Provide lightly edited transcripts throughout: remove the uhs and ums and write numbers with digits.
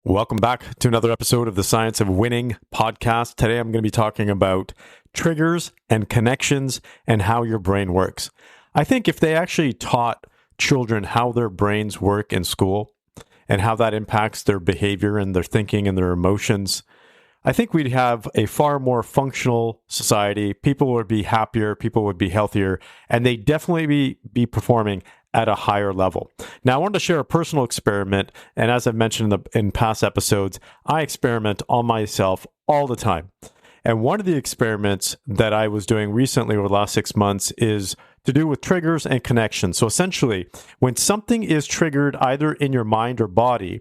Welcome back to another episode of the Science of Winning podcast. Today I'm going to be talking about triggers and connections and how your brain works. I think if they actually taught children how their brains work in school and how that impacts their behavior and their thinking and their emotions, I think we'd have a far more functional society. People would be happier, people would be healthier, and they'd definitely be performing at a higher level. Now, I wanted to share a personal experiment, and as I've mentioned in past episodes, I experiment on myself all the time. And one of the experiments that I was doing recently over the last 6 months is to do with triggers and connections. So essentially, when something is triggered either in your mind or body,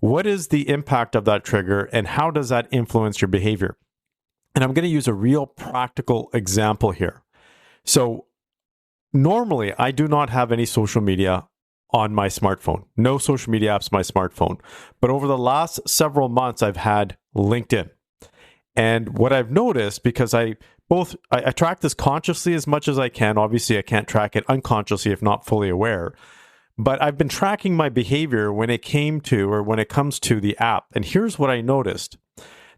what is the impact of that trigger and how does that influence your behavior? And I'm going to use a real practical example here. So normally, I do not have any social media on my smartphone. No social media apps on my smartphone. But over the last several months, I've had LinkedIn. And what I've noticed, because I track this consciously as much as I can. Obviously, I can't track it unconsciously if not fully aware. But I've been tracking my behavior when it comes to the app. And here's what I noticed.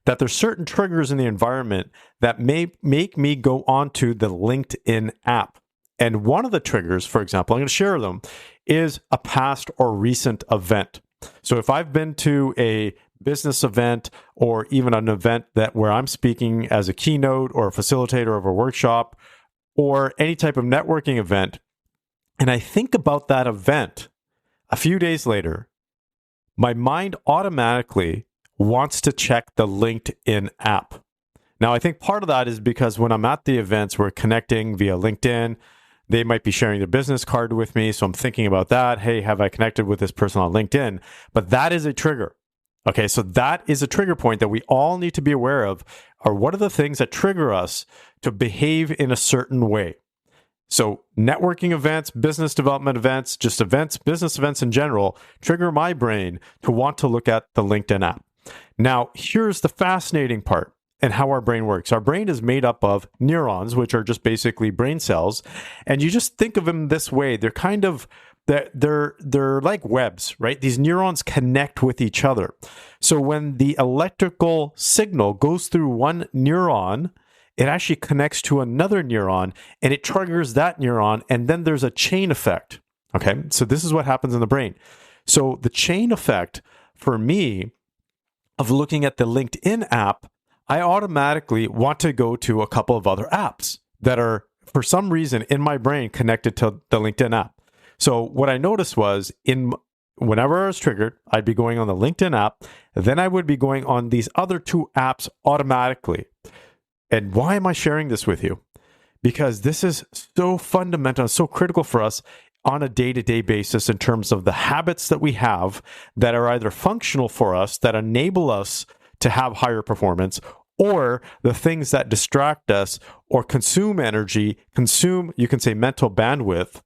That there's certain triggers in the environment that may make me go onto the LinkedIn app. And one of the triggers, for example, I'm going to share them, is a past or recent event. So if I've been to a business event or even an event where I'm speaking as a keynote or a facilitator of a workshop or any type of networking event, and I think about that event a few days later, my mind automatically wants to check the LinkedIn app. Now, I think part of that is because when I'm at the events, we're connecting via LinkedIn. They might be sharing their business card with me. So I'm thinking about that. Hey, have I connected with this person on LinkedIn? But that is a trigger. Okay, so that is a trigger point that we all need to be aware of. Or what are the things that trigger us to behave in a certain way? So networking events, business development events, just events, business events in general, trigger my brain to want to look at the LinkedIn app. Now, here's the fascinating part. And how our brain works. Our brain is made up of neurons, which are just basically brain cells. And you just think of them this way. They're kind of, they're like webs, right? These neurons connect with each other. So when the electrical signal goes through one neuron, it actually connects to another neuron and it triggers that neuron. And then there's a chain effect. Okay. So this is what happens in the brain. So the chain effect for me of looking at the LinkedIn app, I automatically want to go to a couple of other apps that are, for some reason, in my brain connected to the LinkedIn app. So what I noticed was whenever I was triggered, I'd be going on the LinkedIn app, then I would be going on these other two apps automatically. And why am I sharing this with you? Because this is so fundamental, so critical for us on a day-to-day basis in terms of the habits that we have that are either functional for us, that enable us to have higher performance, or the things that distract us or consume energy, you can say mental bandwidth,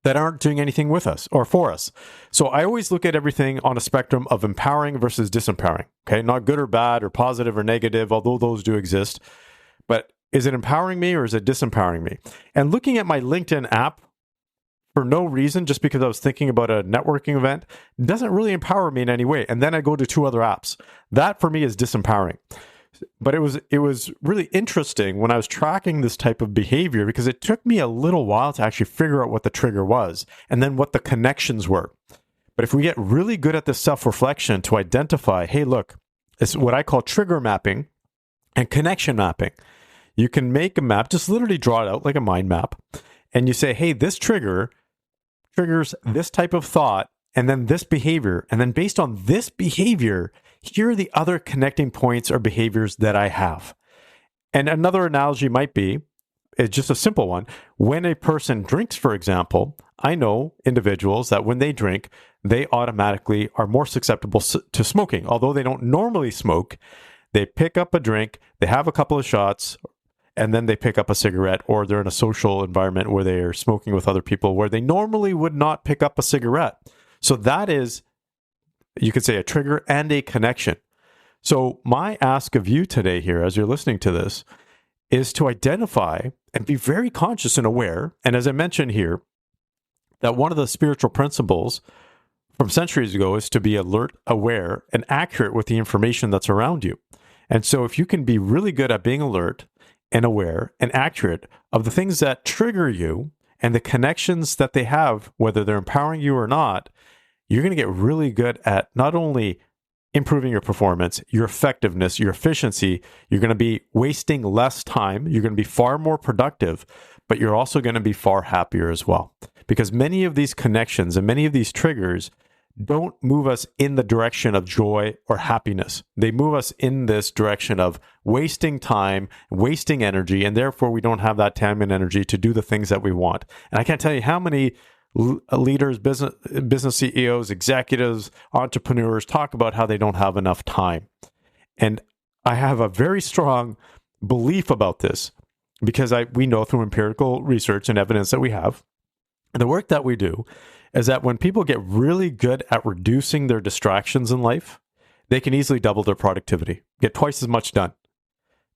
that aren't doing anything with us or for us. So I always look at everything on a spectrum of empowering versus disempowering. Okay, not good or bad or positive or negative, although those do exist. But is it empowering me or is it disempowering me? And looking at my LinkedIn app for no reason, just because I was thinking about a networking event, doesn't really empower me in any way. And then I go to two other apps. That for me is disempowering. But it was really interesting when I was tracking this type of behavior because it took me a little while to actually figure out what the trigger was and then what the connections were. But if we get really good at this self-reflection to identify, hey, look, it's what I call trigger mapping and connection mapping. You can make a map, just literally draw it out like a mind map. And you say, hey, this trigger triggers this type of thought and then this behavior. And then based on this behavior, here are the other connecting points or behaviors that I have. And another analogy might be, it's just a simple one. When a person drinks, for example, I know individuals that when they drink, they automatically are more susceptible to smoking. Although they don't normally smoke, they pick up a drink, they have a couple of shots, and then they pick up a cigarette, or they're in a social environment where they are smoking with other people where they normally would not pick up a cigarette. So that is, you could say, a trigger and a connection. So my ask of you today here, as you're listening to this, is to identify and be very conscious and aware. And as I mentioned here, that one of the spiritual principles from centuries ago is to be alert, aware, and accurate with the information that's around you. And so if you can be really good at being alert and aware and accurate of the things that trigger you and the connections that they have, whether they're empowering you or not, you're going to get really good at not only improving your performance, your effectiveness, your efficiency. You're going to be wasting less time. You're going to be far more productive, but you're also going to be far happier as well. Because many of these connections and many of these triggers don't move us in the direction of joy or happiness. They move us in this direction of wasting time, wasting energy, and therefore we don't have that time and energy to do the things that we want. And I can't tell you how many leaders, business CEOs, executives, entrepreneurs talk about how they don't have enough time. And I have a very strong belief about this because we know through empirical research and evidence that we have, and the work that we do, is that when people get really good at reducing their distractions in life, they can easily double their productivity, get twice as much done.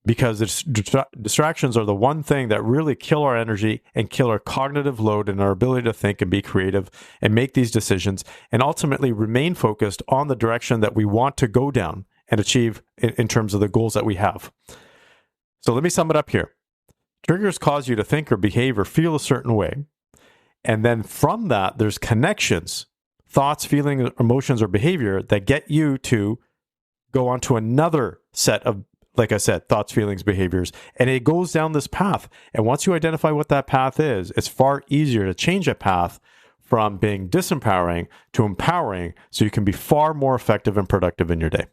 Because distractions are the one thing that really kill our energy and kill our cognitive load and our ability to think and be creative and make these decisions and ultimately remain focused on the direction that we want to go down and achieve in terms of the goals that we have. So let me sum it up here. Triggers cause you to think or behave or feel a certain way. And then from that, there's connections, thoughts, feelings, emotions, or behavior that get you to go on to another set of, like I said, thoughts, feelings, behaviors, and it goes down this path. And once you identify what that path is, it's far easier to change that path from being disempowering to empowering so you can be far more effective and productive in your day.